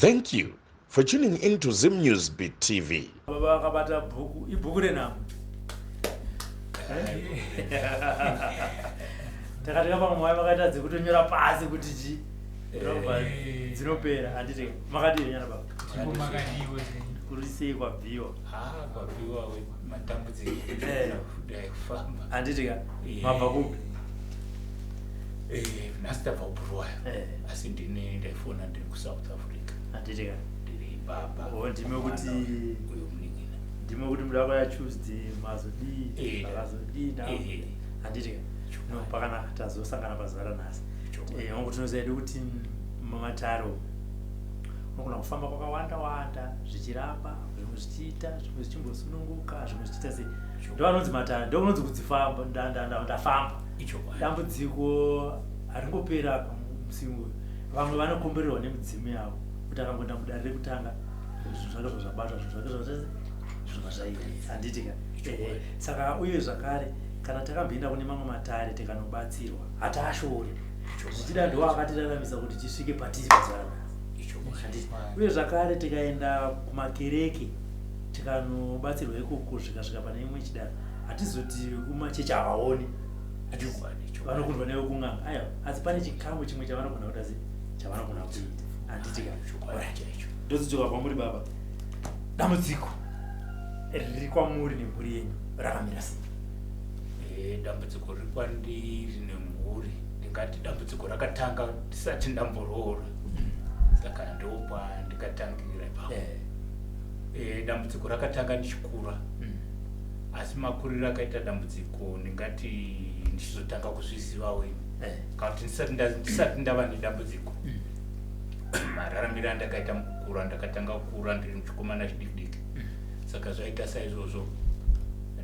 Thank you for tuning in to Zim News Beat TV. Baba akabata ibhuku renhamo. Takatika pamwe vakaita dzekutonyora pasi kuti chi robva dzinopera handiti makadii nyana baba kurisei kwabviwa kwabviwa matambudziko kufamba handiti ka mabva kupi nhasi tabva kuburwayo asi ndine ndaifona ndiri kuSouth Africa handiti ka ndiri baba ndime kuti ndime kuti muda kwaya Tuesday mazodii akazodii handiti ka no pakanaka tazosangana pazuva ranhasi hongu tinozivaidi kuti mamataro unogona kufamba kwakawanda wanda zvichirapa zvimwe zvichiita zvimwe zvichimbosununguka zvimwe zvichiita sei ndovanonzi mataro ndomunonzi kudzifamba ndafamba dambudziko haringopera musimu vamwe vanokombererwa nemidzimu yavo kuti akangoenda mudare rekutanga zvinhu zvake zvabatwa zvinhu zvake zvaita handiti ka saka uye zvakare kana takamboenda kune mamwe matare tikanobatsirwa hataashori zvichida ndo akatiraramisa kuti tisvike patiri pazvarana uye zvakare tikaenda kumakereke tikanobatsirwa ikoko zvikasvika pane imwe chidaro hatizoti kumachechi havaoni vanokundwa newe kung'anga aiwa asi pane chikamu chimwe chavanogona kuita sei chavanogona kuita handitika ndozidzoka kwamuri baba dambudziko riri kwamuri nemhuri yenyu rakamira sei dambudziko riri kwandiri nemhuri ndingati dambudziko rakatanga ndisati ndamboroora saka ndopa ndikatangira ipapo dambudziko rakatanga ndichikura asi makuriro akaita dambudziko ndingati ndichizotanga kuzvizivawo kuti ndisati ndava nedambudziko mararamiro andakaita mukukura ndakatanga kukura ndiri muchikomana chidiki saka zvaita saizvozvo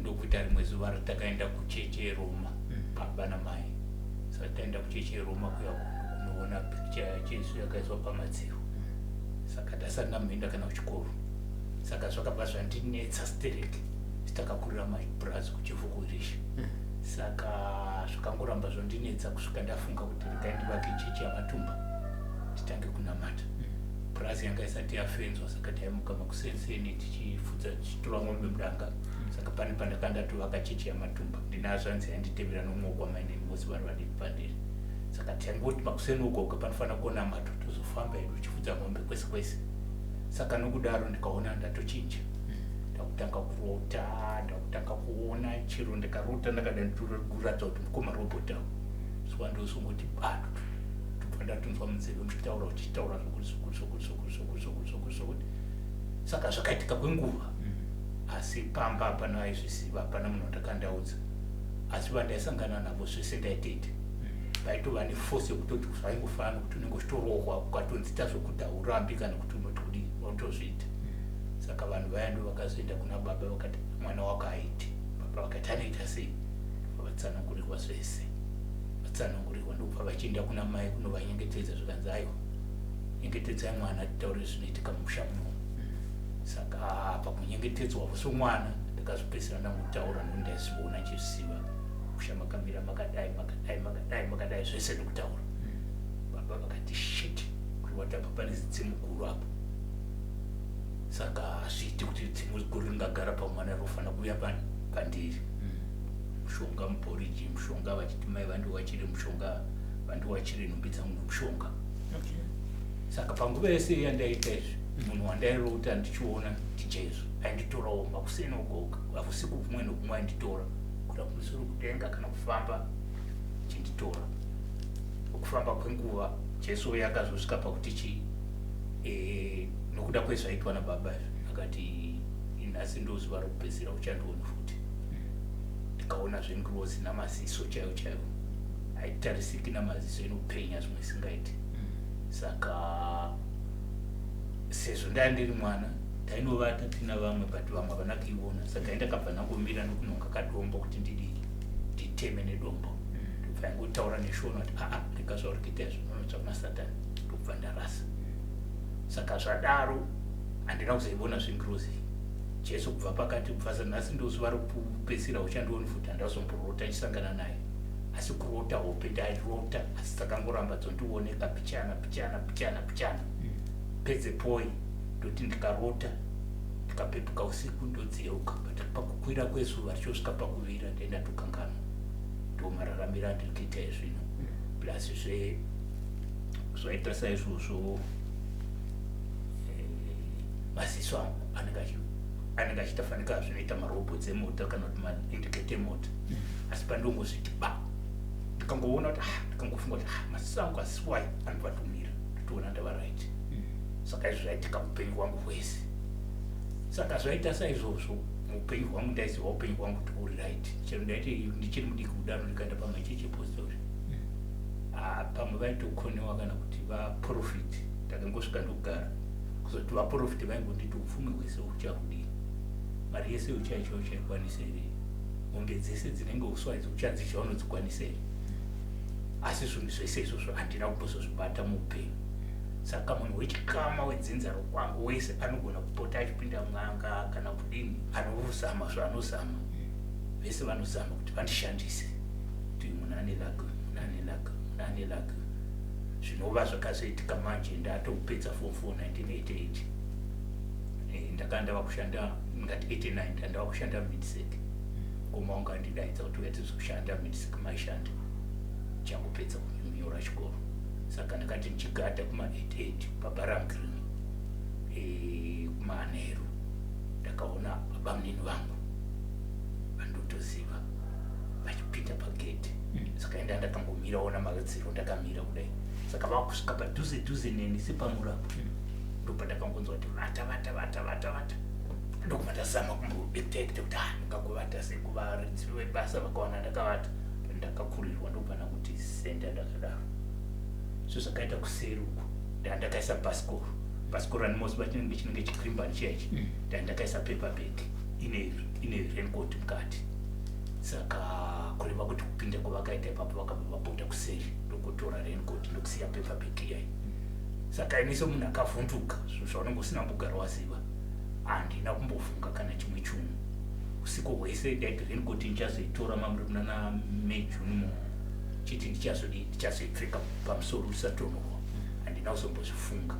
ndokuita rimwe zuva ratakaenda kuchechi yeRoma baba namai saka taenda kuchechi yeRoma kuya kunoona pikicha yaJesu yakaiswa pamadziro saka ndasati ndamboenda kana kuchikoro saka zvakabva zvandinetsa stereke takakurira mabras kuchifuku rishi saka zvakangoramba zvondinetsa kusvika ndafunga kuti rikaendivake chechi yamatumba titange kunamata bras yanga isati yafenzwa saka taimuka makusenseni tichifudza tichitora mwombe mudanga saka pane pandakandatovaka chechi yamatumba ndinazvanzi yanditevera nomwoko wamaineni vose vari vadivi pandiri saka taingoti makuseni ugoga panofanira kuonamata tozofamba edu tichifudza mwombe kwese kwese saka nokudaro ndikaona ndatochinja ndakutanga kurota ndakutanga kuona chero ndikarota ndakada ndikuratidza kuti mukoma robota zuva ndosongoti bado tobva ndatonzwa munzeve muchitaura uchitaura zvokuti saka zvakaitika kwenguva asi pamba hapana aizviziva hapana munhu ndakandaudza asi vandaisangana navo zvese ndaitete vaitova nefosi yekutoti zvaingofanira kuti unenge uchitorohwa ukatonzita zvokuti haurambi kana kuti unotodi unotozviita saka vanhu vaya ndo vakazoenda kuna baba vakati mwana wako aiti baba vakati anoita sei vatsanangurirwa zvese vatsanangurirwa ndobva vachienda kuna mai kunovanyengetedza zvikanzi aiwa nyengetedzai mwana titaure zvinoitika mumusha muno saka pakunyengetedzwa somwana ndakazopedzisira ndamutaura nondaiziona nchizviziva musha makamira makadai zvese ndokutaura baba vakati shit kuri watapa pane zidzimu guru apo saka hazviiti kuti dzimu guru ringagara pamwana rofanira kuuya pandiri mushonga muporiji mushonga vachiti mai vandu vachiri mushonga vandu vachiri nhumbi dzangu mushonga saka panguva yese yandaita izvi munhu wandairota ndichiona tichaizvo ainditorawo makuseni ugoga vavusiku kumwe nokumwe ainditora kuda kumusoro kudenga kana kufamba chinditora kufamba kwenguva Jesu yakazosvika pakuti chi nokuda kwezvaitwa nababa akati nhasi ndozuva rokupedzisira uchandioni futi ndikaona zvengirozi namaziso chaiwo chaiwo haitarisiki namaziso inopenya zvimwe isingaiti saka sezvo ndandiri mwana tainovata tina vamwe but vamwe havana kuiona saka indakabva ndangomira nokunonga kadombo kuti nditeme nedombo ndobva ngotaura neshona kuti ndikazvauri kuita izvo nonotsva kuna Satani ndobva ndarasa saka zvadaro handina kuzoiona zvengirozi Jesu kubva pakati kubva nhasi ndozuva rokupedzisira uchandioni futi handazomborota ndichisangana naye asi kurota hope ndairota asi takangoramba dzondioneka pichana pedzepo ndoti ndikarota ndikapepuka usiku ndodzeuka but pakukwira kwezuva richosvika pakuvira ndenda tokanganwa ndomararamira andiri kuita izvino plus zvaita saizvozvo maziso angu anenge achitafanika zvinoita marobhots emota kana kuti maindicator emota asi pandongozviti ba ndikangoona kuti ndikangofunga kuti maziso angu asiwai anovatumira totoona ndava right saka izvo zvaitika upenyu hwangu hwese saka zvaita saizvozvo muupenyu hwangu ndaiziva upenyu hwangu kuti uri right chero ndaiti ndichiri mudiki kudaro ndikaenda pamachechi epositori pamwe vaitokonewa kana kuti vaprofiti ndakangosvika ndogara kuzoti vaprofiti vaingonditi upfumi hwese uchakudii mari yese uchaicho uchaikwanisa here mombe dzese dzinenge uswa idzi uchadzidya unodzikwanisa here asi zvinhu zvese izvozvo handina kumbozozvibata muupenyu saka munhu wechikama wedzinzaro kwangu wese anogona kupota achipinda mwanga kana kudini anozama zvaanozama vese vanozama kuti vandishandise kuti munane laga zvinova zvakazoitika manje ndatopedza form 4 1988 ndakandava kushanda ngati 89 ndandava kushanda midsec koma ungandidaidza kuti uyatizokushanda midsec maishanda changopedza kunyora chikoro saka ndakati ndichigata kuma88 paBaram Green kumaNheru ndakaona vamunini vangu vandotoziva vachipinda pagedhi saka enda ndakangomira ona magadziro ndakamira kudai saka vakusvika padhuze neni sepamurapo ndopandakangonzwa kuti vata ndokuma ndazama kumbodetecta kuti ndingagovata sekuvaridzi vebasa vakawana ndakavata ndakakurirwa ndopana kuti senda ndakadaro so zvakaita kuseri uku ndandakaisa bhasikoro ranimosi chinenge chikrimbani chaichi ndandakaisa paperback ine raincoat mukati saka kureva kuti kupinda kwavakaita ipapo vakabva vapota kuseri ndokutora raincoat ndokusiya paperback iyai saka ini semunhu akavhunduka zvinhu zvaunenge usina mbogara waziva handina kumbofunga kana chimwe chunhu usiku hwese ndaiti raincoat ndichazoitora mamuri kunana May June chiti ndichazoipfeka pamusoro usatonhorwa handina kuzombozvifunga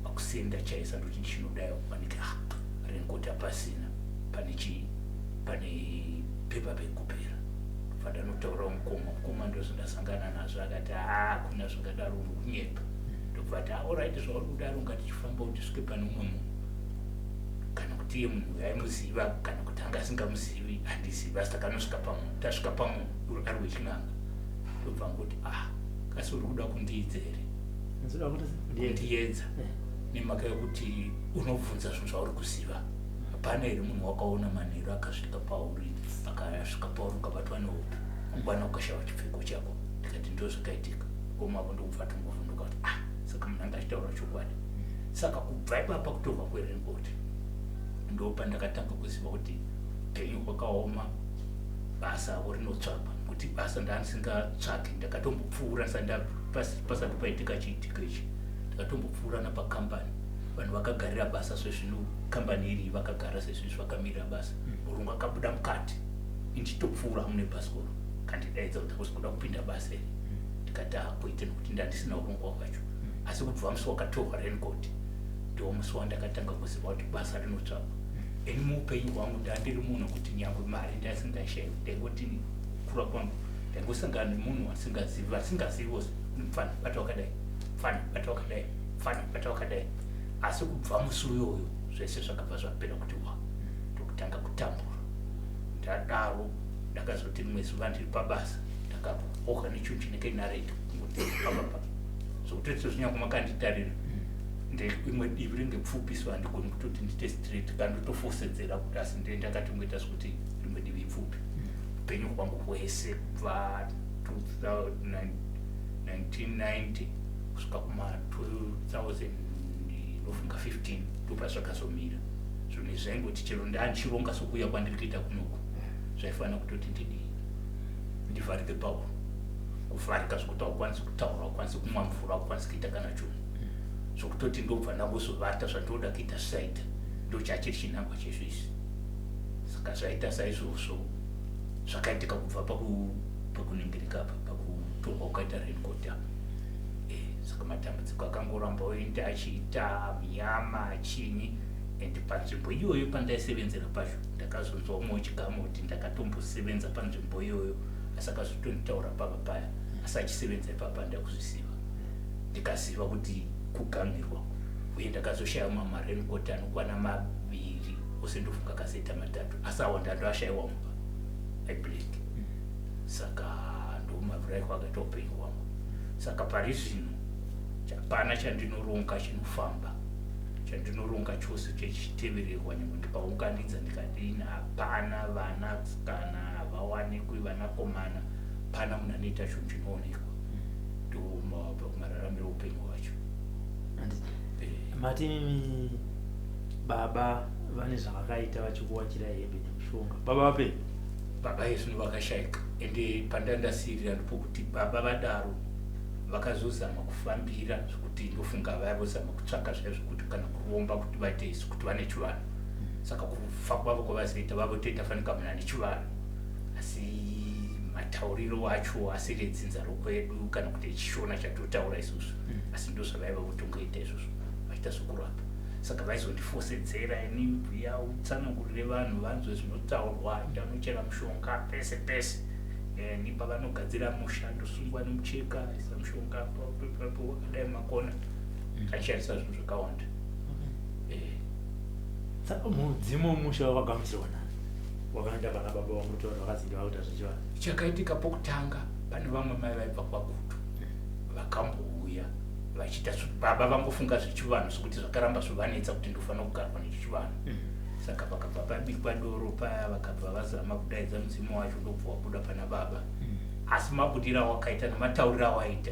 pakusenda chaisa ndoti ndichinodayo manike raincoat hapasina pane paperback kupera fanira notaura mukoma ndozvindasangana nazvo akati kuna zvingadaro kunyepa ndobva ati alright zvauri kudaro ngatichifamba kuti tisvike pane umwe munhu kana kuti iye munhu aimuziva kana kuti anga asingamuzivi handiziva saka anosvika pamunhu tasvika pamunhu ari wechin'anga ndobva ngoti kasi uri kuda kundiedza here kundiedza nemhaka yekuti unobvunza zvinhu zvauri kuziva hapana here munhu wakaona manheru akasvika pauri akasvika pauri ukabatwa nehope mangwana ukashava chipfeko chako ndikati ndo zvakaitika komapo ndokubva tongovhunduka kuti saka munhu anga achitaura chokwadi saka kubva ipapa kutorwa kweraincoat ndopandakatanga kuziva kuti upenyu hwakaoma basa rinotsvakwa kuti basa ndandisingatsvaki ndakatombopfuura pasati paitika chiitiko ichi ndakatombopfuura napakambani vanhu vakagarira basa sezvino kambani iri vakagara sezvizvi vakamirira basa murungu akabuda mukati indichitopfuura mune bhasikoro kandidaidza kuti usikuda kupinda basa iri ndikati kuite nokuti ndandisina urungu hwacho asi kubva musi wakatorwa raincoat ndo musi wandakatanga kuziva kuti basa rinotsvakwa eni muupenyu hwangu ndandiri munhu kuti nyangwe mari ndasingashayi ndaingoti kura kwangu ndaingosangana nemunhu asingazivo fana bata wakadai asi kubva musi uyoyo zvese zvakabva zvapera kuti ndokutanga kutambura ndadaro ndakazoti rimwe zuva ndiri pabasa ndakaoka nechinhu chinenge nareti papa zvokutoti zvinyange makanditarira imwe divi ringe pfupiswa handikoni kutoti ndite straight kana ndotofosedzera kuti asi ndakati ngoita zvekuti rimwe divi ipfupi upenyu hwangu hwese kubva 1990 kusvika kuma 2015 ndopa zvakazomira zvinhu zvaingoti chero ndandichironga sokuuya kwandiri kuita kunoku zvaifanira kutoti ndivharike pauro kuvharika zvokuti haukwanisi kutaura haukwanisi kumwa mvura haukwanisi kuita kana chunhu zvokutoti ndobva ndangozovata zvandoda kuita zvisaita ndochachiri chinangwa chezvizvi saka zvaita saizvozvo zvakaitika kubva pakuningirika apa pakutorwa ukaita raincoat apa saka matambudziko akangoramba oenda achiita nyama chinyi. And panzvimbo iyoyo pandaisevenzera pacho ndakazonzwa umwe wechikamu kuti ndakatombosevenza panzvimbo iyoyo asi akazotonditaura papa paya asi achisevenza ipapa ndakuzvisiva ndikaziva kuti kugamirwa uye ndakazoshaya mamarenkoti anokwana 2 ose ndofunga akazoita 3 asi awa ndandoashayiwa mumba aiblack saka ndomavhuraiko akaita upenyu hwangu. Saka pari zvino hapana chandinoronga chinofamba chandinoronga chose chechitevererwa nyangwe ndikaunganidza ndikadini hapana vana kana havawanikwi vanakomana pana munhu anoita chinhu chinoonekwa ndomararamiro upenyu hwacho. Mati mimi baba vane zvavakaita vachikuwachira hembe nemushonga baba vape baba yesu vakashayika ende pandandasirira ndipo kuti baba vadaro vakazozama kufambira zvokuti ndofunga vaivozama kutsvaka zvaizvokuti kana kuromba kuti vaite isu kuti vane chivanhu. Saka kufa kwavo kwavazoita vavotoita fanika munhu ane chivanhu asi matauriro wacho asiri edzinza rokwedu kana kuti echishona chatotaura isusu asi ndozvavaiva kutongoita izvozvo vaita sokurapa. Saka vaizondifosedzera ini bhuya utsanangurire vanhu vanzwe zvinotaurwa ndanochera mushonga pese pese ni pavanogadzira mushando sungwa nemucheka isa mushonga papo wakadai makona achishandisa zvinhu zvakawanda. Saka mudzimu musha wakagamuchirwa nani wakaenda kana baba vamutora vakazinda vakuita zvichivanhu chakaitika pokutanga pane vamwe mai vaibva kwakutu vakambouya vachiita baba vangofunga zvechivanhu sokuti zvakaramba zvovanetsa kuti ndofanira kugarwa nechivanhu. Saka vakabva pabikwa doro paya vakabva vazama kudaidza mudzimu wacho ndobva wabuda pana baba asi mabudira wakaita nematauriro awaita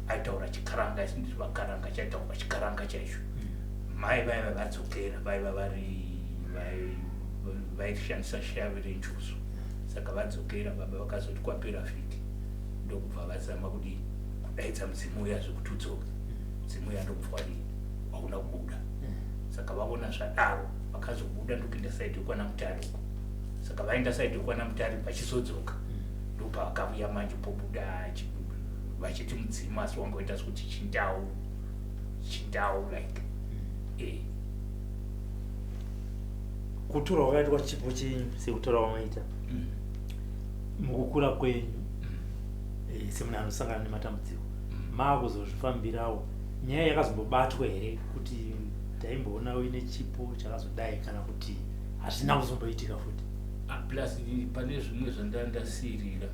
aitaura chikaranga isindiri vakaranga chaitaura chikaranga chaicho. Mai vaiva vadzokera vaiva vaishandisa shavi renjuzo saka vadzokera baba vakazoti kwapera vhiki ndokubva vazama kudaidza mudzimu uya zvekuti udzoke mudzimu uya ndobva wadi hauna kubuda. Saka vaona zvadaro vakazobuda ndokuenda saidi yokwana mutare uko. Saka vaenda saidi yokwana mutare vachizodzoka ndopa vakavuya manje pobuda vachiti mudzimu asi wangoita sekuti chindau like kutora wakaitwa chipo chenyu sekutora wamaita mukukura kwenyu semunhu anosangana nematambudziko maakuzozvifambirawo nyaya yakazombobatwa here kuti taimboona uine chipo chakazodai kana kuti hazvina kuzomboitika futi? Plus pane zvimwe zvandandasirira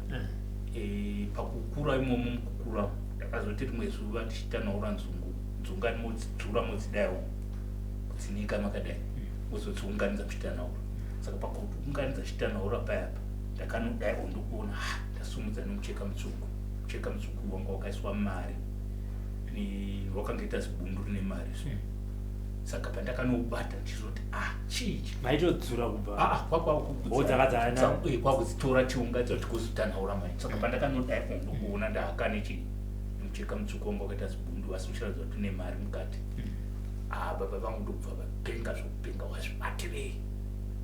pakukura imomo mukukura ndakazoti rimwe zuva tichitanaura nzunga modzidhura modzidaiwo kudzinika makadai mozodziunganidza muchitanaura. Saka pakuunganidza chitanaura payapa ndakanodaiwo ndokuona ndasumudza nemucheka mutsvuku wanga wakaiswa mari wakangoita zibundu rine mari. Saka pandakanoubata ndichizoti chichi maitodzura kubva kwakudzitora tiungadza kuti kuzotanaura mai. Saka pandakanodai ndokuona ndahakane nemucheka mutsvuku wanga wakaita zibundu asi uchiratidza kuti une mari mukati. Baba vangu ndobva vapenga zvokupenga wazvibatirei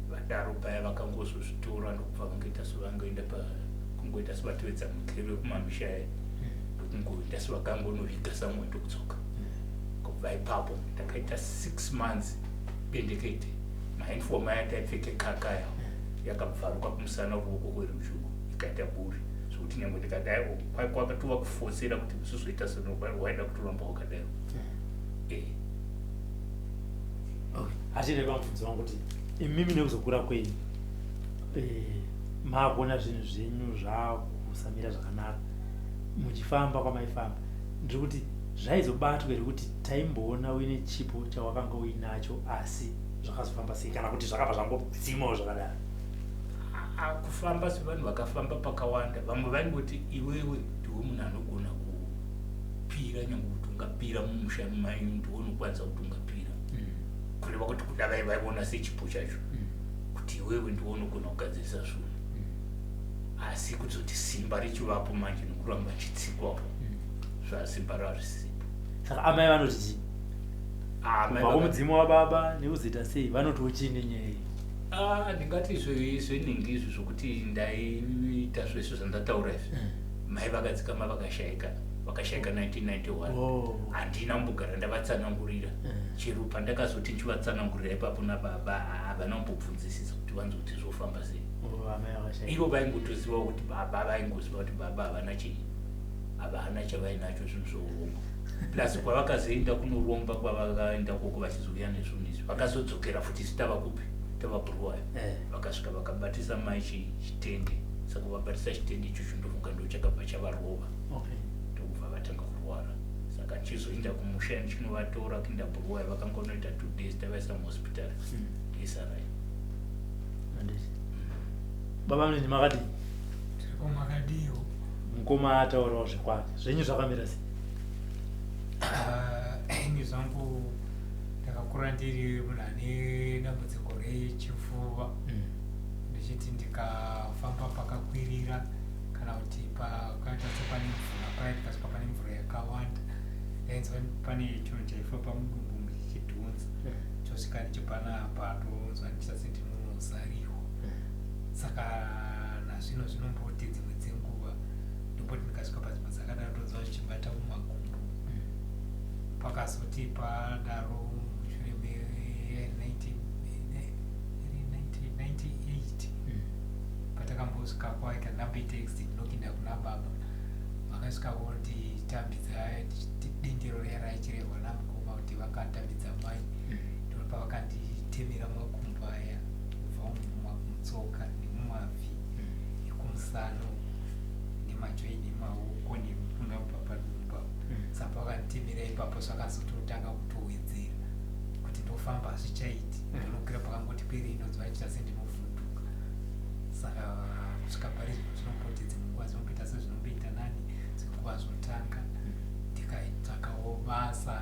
vadaro paya vakangozozvitora ndokubva vangoita sevangoenda kungoita sevatovedza mukere wekumamisha ndokungoita sevakangonoviga samwe ndokudzoka. Kubva ipapo ndakaita 6 months bendekete mauniform aya taipfeke kaka yakabvaruka kumusana ruoko kwerutsvuku ikaita buri zvokuti nyangwe ndikadaiwo kwakatova kufosera kuti zvizoita waida kutoramba wakadaiwo. Hatire pamubvunzo wangu kuti imimi nekuzokura kwenyu makuona zvinhu zvenyu zvakusamira zvakanaka muchifamba kwamaifamba ndiri kuti zvaizobatwa here kuti taimboona uine chipo chawakanga uinacho asi zvakazofamba sei kana kuti zvakabva zvangodzimawo zvakadaro? Kufamba sevanhu vakafamba pakawanda vamwe vaingoti iwewe ndiwe munhu anogona kupira nyangwe kuti ungapira mumusha mumainyu ndiwe unokwanisa kuti ungapira kureva kuti kuda vaivaona sechipo chacho kuti iwewe ndiwe unogona kugadzirisa zvinhu asi kuzoti simba richivapo manje nokuramba chitsikwapo zvasimba rarisipo. Saka amai vanoti kubva kumudzimu wababa nekuzoita sei vanotiwo chiine nyaya iyi? Ndingati zvenhingi izvi zvokuti ndaiita zvese zvandataura izvi mai vakadzikama vakashayika vakashayika 1991 handina kumbogara ndavatsanangurira chero pandakazoti ndichivatsanangurira ipapo nababa havana kumbobvunzisisa kuti vanzi kuti zvofamba sei ivo vaingotoziva kuti baba vaingoziva kuti baba havana chavainacho zvinhu zvourombo plus kwavakazoenda kunoromba kwavakaenda koko vachizouya nezvinhu izvi vakazodzokera futi sitava kupi tava Bulawayo vakasvika vakabatisa mai chitende saka vabatisa chitende ichocho ndofunga ndo chakabva chavarova ndokubva vatanga kurwara saka chizoenda kumusha ndichinovatora kuenda Bulawayo vakangonoita 2 days tavaisa muhospital isarai baba mwenye makadi makadiyo mukoma ataurawo zvekwake zvenyu zvakamira sei ini zvangu ndakakura ndiri munhu ane dambudziko rechifuva ndichiti ndikafamba pakakwirira kana kuti pakaita sepane mvura paya ndikasvika pane mvura yakawanda ndainzwa pane chinhu chaifa pamudumbu ndichidhunza chosvika ndichipanapa ndonzwa ndichasi ndinozariwa saka nazvino zvinomboti dzimwe dzenguva ndopoti ndikasvika padzimwe dzakadaro ndonzwa zvichibata mumakumbo pakazoti padaro mushure me1998 patakambosvika kwaika ndamboita accident ndokuenda kuna baba vakasvika kunditambidza dendero raichirehwa namukoma kuti vakatambidza mai ndipo pavakanditemera makumbo aya kubva mumutsoka nemumavhi ekumusano nemajoini emaoko nekuna papadumba saka vakanditemera ipapo zvakazototanga kutowedzera kuti ndofamba hazvichaiti ndinokwira pakangoti peri inonzwa ichita sendinofutuka saka kusvika pari zvinomboti dzimwe nguva zvinomboita sezvinomboita nani dzimwe nguva zvotanga ndikaitsvakawo basa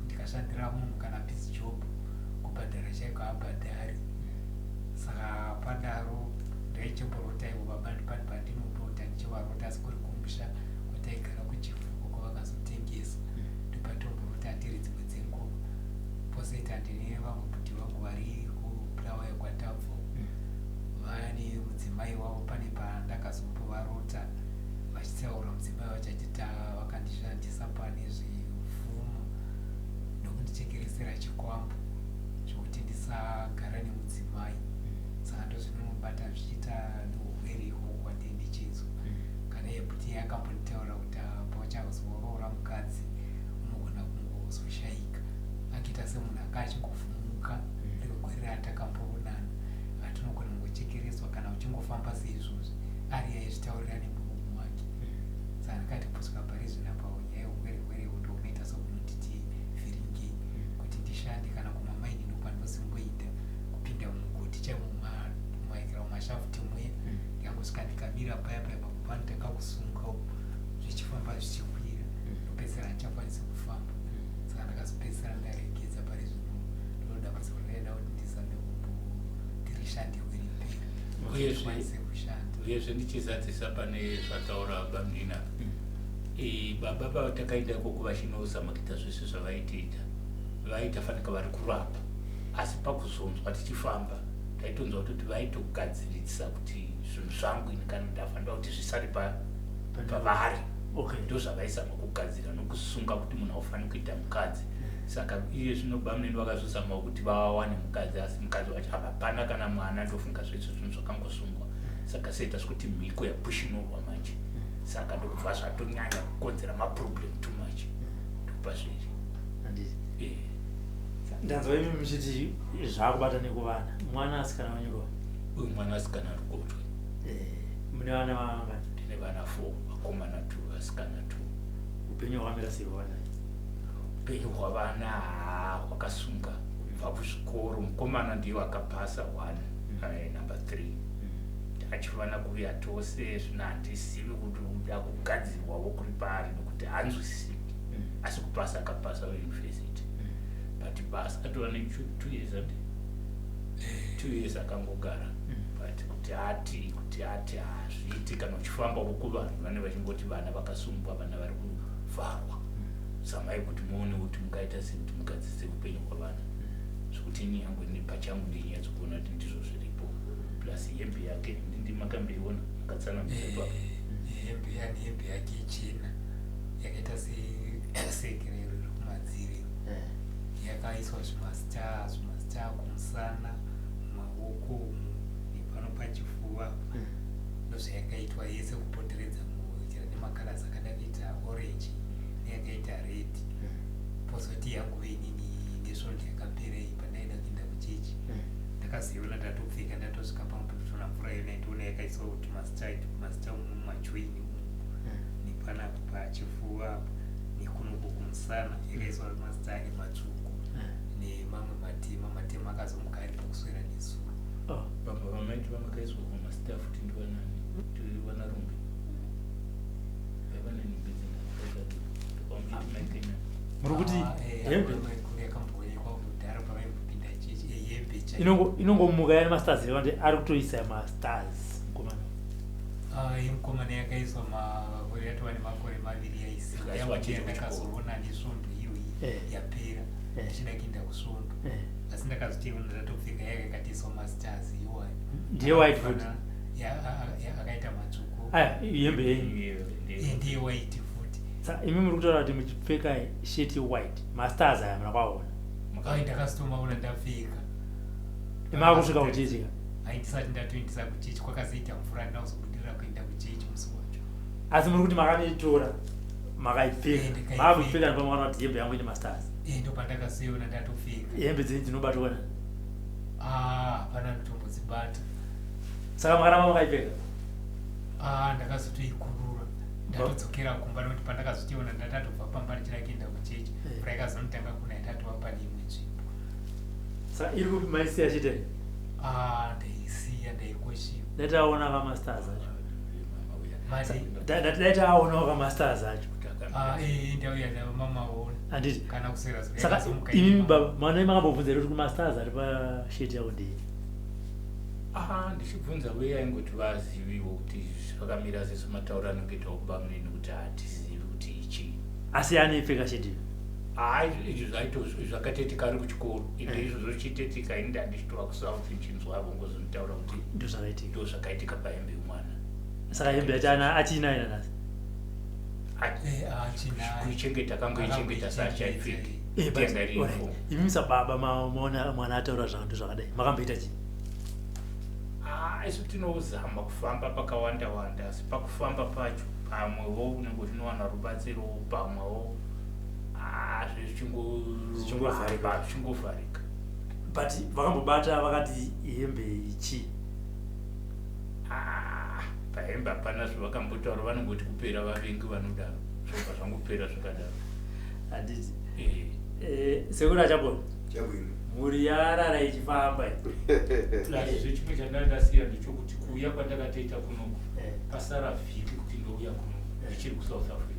ndikashandira munhu kana peace job kubhadhara chaiko abhadhari saka padaro ndaichimborota ivo baba ndipandipandinondota ndichivarota asi kuri kumusha kwataigara kuchifuko kwavakazotengesa ndipatomborota ndiri dzimwe dzenguva pozoita ndine vamwe kuti vangu vari kuBulawayo kwatabvo vane mudzimai wavo pane pandakazombovarota vachitsaura mudzimai vachachita vakandishandisa pane zvipfumo nokundichekeresera chikwambo zvokuti ndisagara nemudzimai saka ndozvinobata zvichiita neurweriwo kwandindichizwa kana yekuti yakambonditaura kuti pauchazorora mukadzi unogona kungozoshayika akiita semunhu anga achingofumuka negwere ratakamboonana atinogona kungochekerezwa kana uchingofamba seizvozvi ari aizvitaurira nemuromo wake saka ndakati kusvika pari zvinapa nyaya yeurwere ndounoita sekunotiti vhiringi kuti ndishande kana kumamaini ndopandinosimboita kupinda mugoti chaimumaikira mumashafuti muya ndikangosvika ndikamira paya paya pakubva nditanga kusunga zvichifamba zvichikwira ndopedzisira ndichakwanisa kufamba saka ndakazopedzisira ndaregedza pari zvino ndinoda kuzoraida kuti ndizame kumbotirishandirwe riperi uyezve kushanda uyezve ndichizadzisa pane zvataura bamnina baba patakaenda koko vachinozama kuita zvese zvavaitiita vaita fanika vari kurapa asi pakuzonzwa tichifamba taitonzwa kuti vaitogadzirisa kuti zvinhu zvangu ini kana ndafanira kuti zvisari pavari ndo zvavaizama kugadzira nokusunga kuti munhu aufanira kuita mukadzi saka iye zvino bamneni vakazozama kuti vawane mukadzi asi mukadzi wacho hapana kana mwana ndofunga zvese zvinhu zvakangosungwa saka seita zvekuti mhiko yapushinorwa manje saka ndokubva zvatonyanya kukonzera maproblem too much ndokupa zviri ndanzwa imi muchiti zvakubata nekuvana mwana asikana wanyurwa uyu mwana asikana rukotwe mune vana vangani ndine vana 4 vakomana 2 vasikana 2 upenyu hwakamira sei hwavana upenyu hwavana hwakasunga kubva kuzvikoro mukomana ndiyo akapasa 1 number 3 achivana kuuya tose zvino handizivi kuti uda kugadzirwawo kuri pari nokuti hanzwisisi asi kupasa akapasa university but basa atova ne 2 years and 2 years akangogara but kuti ati hazviiti kana uchifamba uku vanhu vane vachingoti vana vakasungwa vana vari kuvharwa samai kuti muone kuti mungaita sei kuti mugadzise upenyu hwavana zvekuti ini yangu ini pachangu ndinyatsokuona kuti ndizvo zviripo plus hembe yake ndimakambeiona akatsana musepa hembe yake ichena yakaita pakaiswa zvimasta kumusana maoko nepano pachifuva ndozvayakaitwa yese kupoteredza muchira nemakarazi akada kuita orange neyakaita red pozoti yanguve inini nesvondo yakapera iyi pandaida kuenda kuchechi ndakaziona ndatopfeka ndatosvika pamwe petotona mvura yona itoona yakaiswa kuti masita mumachweni nepanapo pachifuva nekunuku kumusana yakaiswa masita ane matsvuku nemamwe matema akazomuka ari pakuswera nesuro vamwe vamaiti vamakaiswa kumasita futi ndiwana rumbi vaivanenumbi dzina muri kuti hembe yakamboonekwa kudhara pavaipinda chechi yehembe inongomuka yani masters yavandi ari kutoisa masters mukomana yemukomana yakaiswa makore yatova nemakore maviri yaisiwa yakuti ndakazoona nesvondo iyoyi yapera ndichida kuenda kusvondo asi ndakazoteona ndatopfeka yakakatiswa masters iwani ndiye white futi akaita matsvuku hembe yenyu ndiye white futi imi muri kutaura kuti muchipfeka sheti white masters aya muna kwaona ndakazotomaona ndapfeka imakusvika kuchechi haindisati ndatoendesa kuchechi kwakazoita mvura ndinakuzobudirira kuenda kuchechi musi wacho asi muri kuti makamitora makaipfeka maakupfeka nepamwana kuti hembe yangu ine masters ndo pandakasiona ndatopfeka hembe dzenyu dzinobatwana hapana ndotombodzibata saka makaramba makaipfeka ndakazotoikurura ndatodzokera kumba nokuti pandakazotiona ndatatobva pamba ndichida kuenda kuchechi mvura ikazonotanga kuna ndatova pane imwe nzvimbo saka iri kupi maisiya chitei ndaisiya ndaikoshiwa dataona kamasters acho dataonawo kamasters acho ndauya namamaona handiti kana kuswera saka imimi baba mwana makambobvunza kuti kumasters ari pasheti yako ndii ndichibvunza uye aingoti vaziviwo kuti zvakamira sesomataura anongeta kuba munini kuti hatizivi kuti ichi asi anoipfeka sheti izvo zvaito zvakatetika ari kuchikoro ende izvozvo zvichitetika ini ndandichitova kusouth nchinzwavo ngozonitaura kuti ndo zvakaitika pahembe yomwana saka hembe yacho achinaina nasi kuichengeta kangoichengeta saachaipfeki imi sababa maona mwana ataura zvantu zvakadai makamboita chii isu tinozama kufamba pakawanda wanda asi pakufamba pacho pamwewo unenge tinowana rubatsiro pamwewo zvichingovharika but vakambobata vakati hembe ichi pahembe hapana zvavakambotaura vanongoti kupera vavengi vanodaro zvobva zvangopera zvakadaro handiti sekuti achapona mhuri yarara ichifamba zve chimwe chandandasiya ndechokuti kuuya kwandakatoita kunoku pasara vhiki kuti ndouya kunoku ndichiri kusouth africa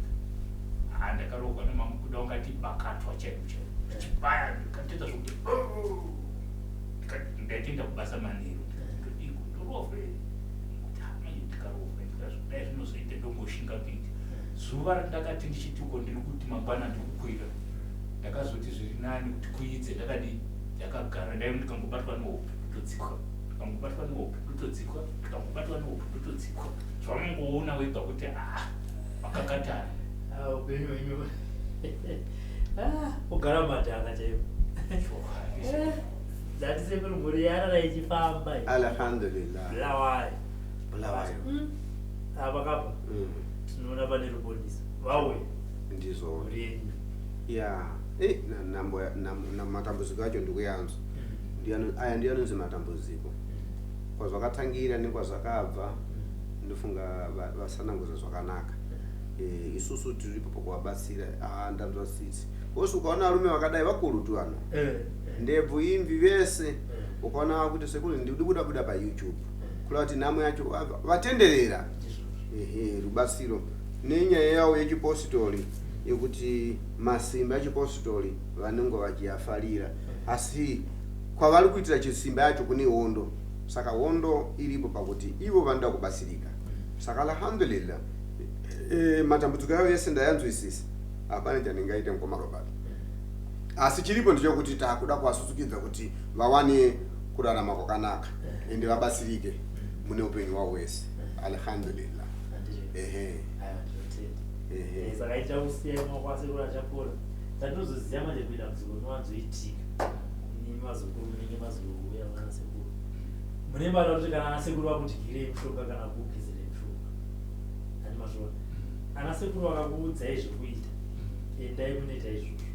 ndakarogwa nemamukuda ungati bakatwa chaiko chaiko ndichibaya ndikatoita zvokuti ndaitoenda kubasa manheru ndorove ndikarovdai zvinozoita ndongoshinga kuita zuva randakati ndichitiko ndiri kuti mangwana ndiri kukwira ndakazoti zviri nani kuti kuidze ndakadi ndakagara ndai ndikangobatwa nehope ndotodzikwa ndikangobatwa nehope ndotodzikwa ndikangobatwa nehope ndotodzikwa zvamungoona wega kuti makakatana upenyu wenyu kugara madhaka chaivo dzatise kuti mhuri yarara ichifamba alhamdulillah bulawayo apa kapa tinoona pane ruponisa vawe ndizo mhuri yenyu ya matambudziko acho ndikuyanzwa aya ndiyo anonzi matambudziko kwazvakatangira nekwazvakabva ndofunga vasananguza zvakanaka isusu tiripo pakuvabatsira ndanzwasisi kosi ukaona varume vakadai vakurutu ano ndebvu imvi vese ukaona kuti sekuli ndiri kuda payoutube kula kuti nhamo yacho vatenderera rubatsiro nenyaya yawo yechipositori yekuti masimba echipositori vanenge vachiyafarira asi kwavari kuitira chisimba yacho kune hondo saka hondo iripo pakuti ivo vanoda kubatsirika saka alhamdulillah matambudziko yavo yese ndayanzwisisa hapana chanengaite mukomarobata asi chiripo ndechokuti takuda kuvasusukidza kuti vawane kurarama kwakanaka ende vabatsirike mune upenyu hwavo wese alhamdulillah saka ichakusiyema kwasekura chapora tatozoziva manje kuita muziko nowanzoitika mazukuru munenge mazouya vana sekuru mune mbada kuti kana ana sekuru vakudyire mishonga kana kuukizire mishonga ani mazvona ana sekuru vakakuudzai zvekuita endai munoita izvozvo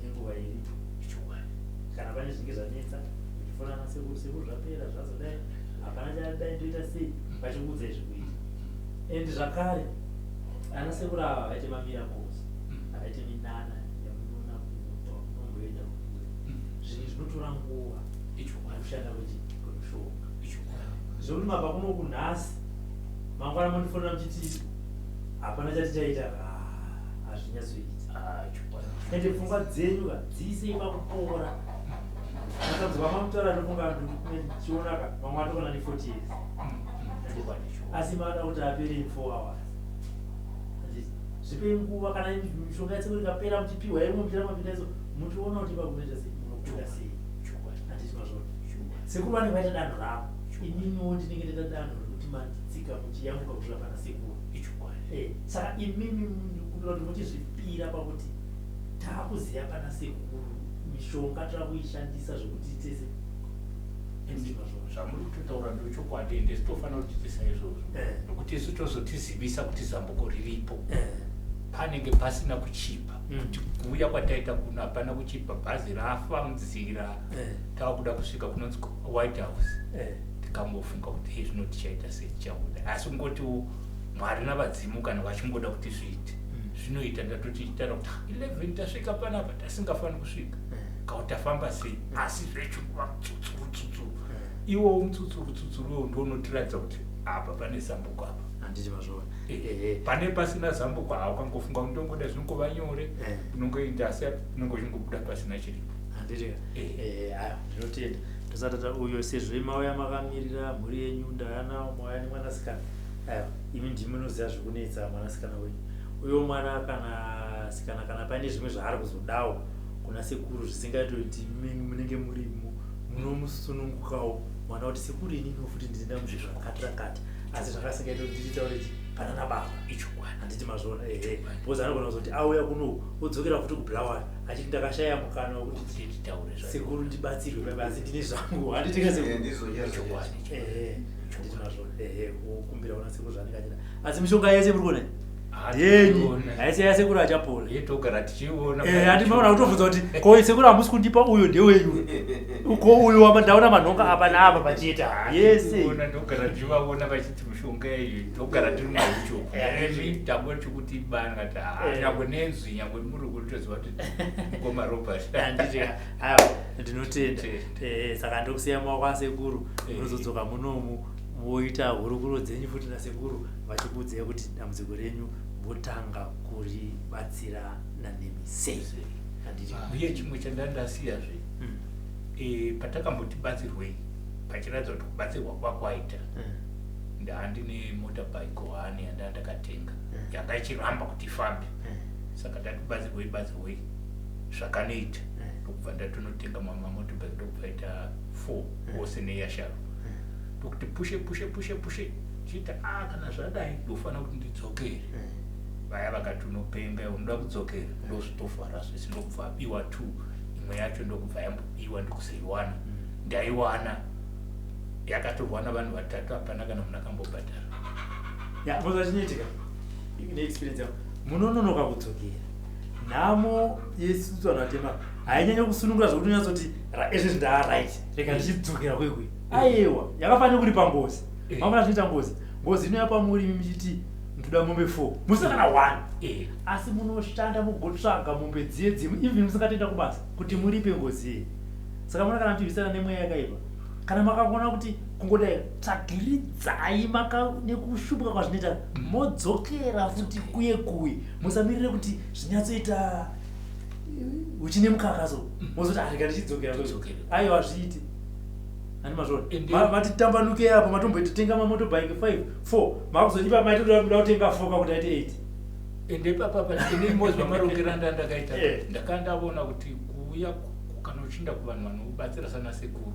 nenguva iripo kana pane zvinge zvanetsa uchifona ana sekuru zvapera zvazodai hapana chadai ndoita sei vachikuudzai zvekuita and zvakare ana sekuru ava havaite mamiracles havaite minana yamunoona kunomboenda zvinhu zvinotora nguva kushanda kwemishonga zvokuti mabva kuno kunhasi mangwana mondifonera muchiti hapana chatichaita hazvinyatsoita ende pfungwa dzenyu dziisei pakupora matambudziko amamutaura ndofunga ndichionaka mamwe atokana ne 40 years asi mada kuti apere 4 hours zvipe nguva kana mishonga yatsekuru ikapera muchipiwa imwe muchira mapinda iso muchiona kuti pakunoita sei munokunda sei handiti mazvona sekuru vanenge vaita danho ravo ininiwo ndinenge ndaita danho rekuti mandidzika muchiyambuka kusvika pana sekuru saka imimi kuda kuti muchizvipira pakuti taakuziva pana sekuru mishonga tava kuishandisa zvokuti tese zvamuri kutotaura ndochokwadi ende sitofanira kuchitisa izvozvo nokuti isu tozotizivisa kuti zambuko riripo panenge pasina kuchipa kuti kuuya kwataita kuno hapana kuchipa bhazi rafa munzira tava kuda kusvika kunonzi White House tikambofunga kuti zvino tichaita sei tichauda asi kungotiwo mwari navadzimu kana vachingoda kuti zviite zvinoita ndatotiitana kuti 11 tasvika panapa tasingafaniri kusvika kautafamba sei asi zvechikuva mutsutsuru iwo mutsutsuru ndonotiradza kuti apa pane zambuko apa handiti mazvona pane pasina zambuko haukangofunga kuti ndongoda zvinongova nyore unongoenda asi unongo uchingobuda pasina chiripo handiti ndinotenda tosatata uyo sezvo mauya makamirira mhuri yenyu ndaana mauya nemwanasikana imi ndimunoziva zvekunetsa mwanasikana wenyu uyo mwana kana pane zvimwe zvaari kuzodawo kuna sekuru zvisingaitoti munenge murimo munomusunungukawo mwana kuti sekuru inini futi ndinda muzvizvo zvakati asi zvakasingaita kuti ndichitaure kuti pana nababa ichokwana handiti mazvona bhozi anogona kuzoti auya kuno odzokera futi kubhurawan achiti ndakashaya mukana wekuti titaure sekuru ndibatsirwe asi ndine zvangu handitika sekuru handiti mazvona okumbira kuna sekuru zvanenge achida asi mishonga yese muri kuona yenyu haisi yasekuru achapona yetogara tichiona handimaona kutobvunza kuti ko sekuru hamusi kundipa uyo ndewenyu uko uyo ndaona manhonga apa naapa pachiita yese ndogara tichivaona vachiti mishonga iyo togara tiri naucho tambo chikuti bana kati nyangwe nenzwi nyangwe muri kutoziva kuti mukoma robert handiti ndinotenda saka ndokusiya maoko asekuru munozodzoka munomu moita hurukuro dzenyu futi nasekuru vachikuudzai kuti dambudziko renyu votanga kuribatsira nanemi sei uye chimwe chandandasiyazve patakambotibatsirwei pachiratidza kuti kubatsirwa kwakwaita ndaandine motorbike wani yanda ndakatenga yanga ichiramba kuti ifambe saka tatibatsirwei zvakanoita ndokubva ndatonotenga mamwe motorbike ndokubvaita 4 wose neyasharo ndokuti pushe chiita kana zvadai ndofanira kuti ndidzokere vaya vakati unopenga unoda kudzokera ndozvitofara zvese ndokubva abiwa 2 imwe yacho ndokubva yambobiwa ndikuzoiwana ndaiwana yakatorwa navanhu 3 hapana kana munhu akambobhadhara mozvachinyitika neexperience yavo munononoka kudzokera nhamo yesusu vanhu vatema hainyanya kusunungura zvokuti unyatsoti ezvezvi ndaaright rega ndichidzokera kwekwe aiwa yakafanira kuri pangozi mamuna zvinoita ngozi inoya pamuri michiti ndoda mombe 4 musina kana 1 asi munoshanda mugotsvaga mombe dziye dzimwe even musingatoenda kubasa kuti muripe ngozi iyi saka muna kana mtirwisana nemweya yakaipa kana makakona kuti kungodai tsvagiridzai nekushubuka kwazvinoita modzokera futi kuye musamirire kuti zvinyatsoita uchine mukakaso mozoti arika ndichidzokera aiwa zviiti ani mazvona matitambanuke apo matomboitenga mamotobike 4 makuzonyipa maitoda kutenga 4 kakuti aite 8 ende papapa ine mozva marongera ndandakaita ndakandavona kuti kuuya kana uchinda kuvanhu vanobatsira sana sekuru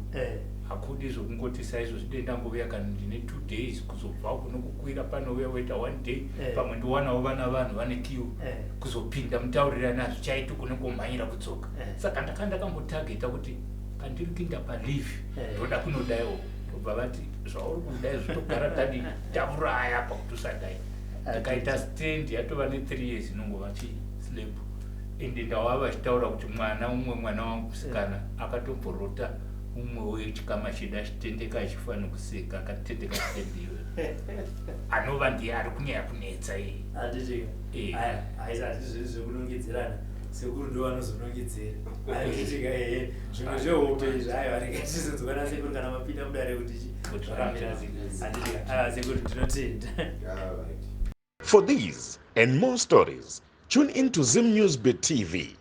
hakudi zvokungoti saizvo zvidenda ngovuya kana ndine 2 days kuzobva kunokukwira panouya woita 1 day pamwe ndiwanawo vana vanhu vane kiu kuzopinda mutaurirana zvichaiti kunongomhanyira kudzoka saka ndakambotageta kuti pandiri kuinda palive ndoda kunodaiwo kubva vati zvauri kudai zvitogara tadi tauraya pakutosadai tikaita stand yatova ne3 years inongova chislap ende ndawava vachitaura kuti mwana wangu musikana akatomborota umwe wechikama chida chitendeka achifanira kuseka akatendeka chitendiwe anova ndiye ari kunyaya kunetsa haizati zvekunongedzerana sekuru ndo vanozonongedzera aitika zvimwe zvehope izvi ayo aringachizonzwana sekuru kana mapinda mudare kuti zvakamira anditika sekuru tinotenda. For these and more stories, tune in to Zim News Bit TV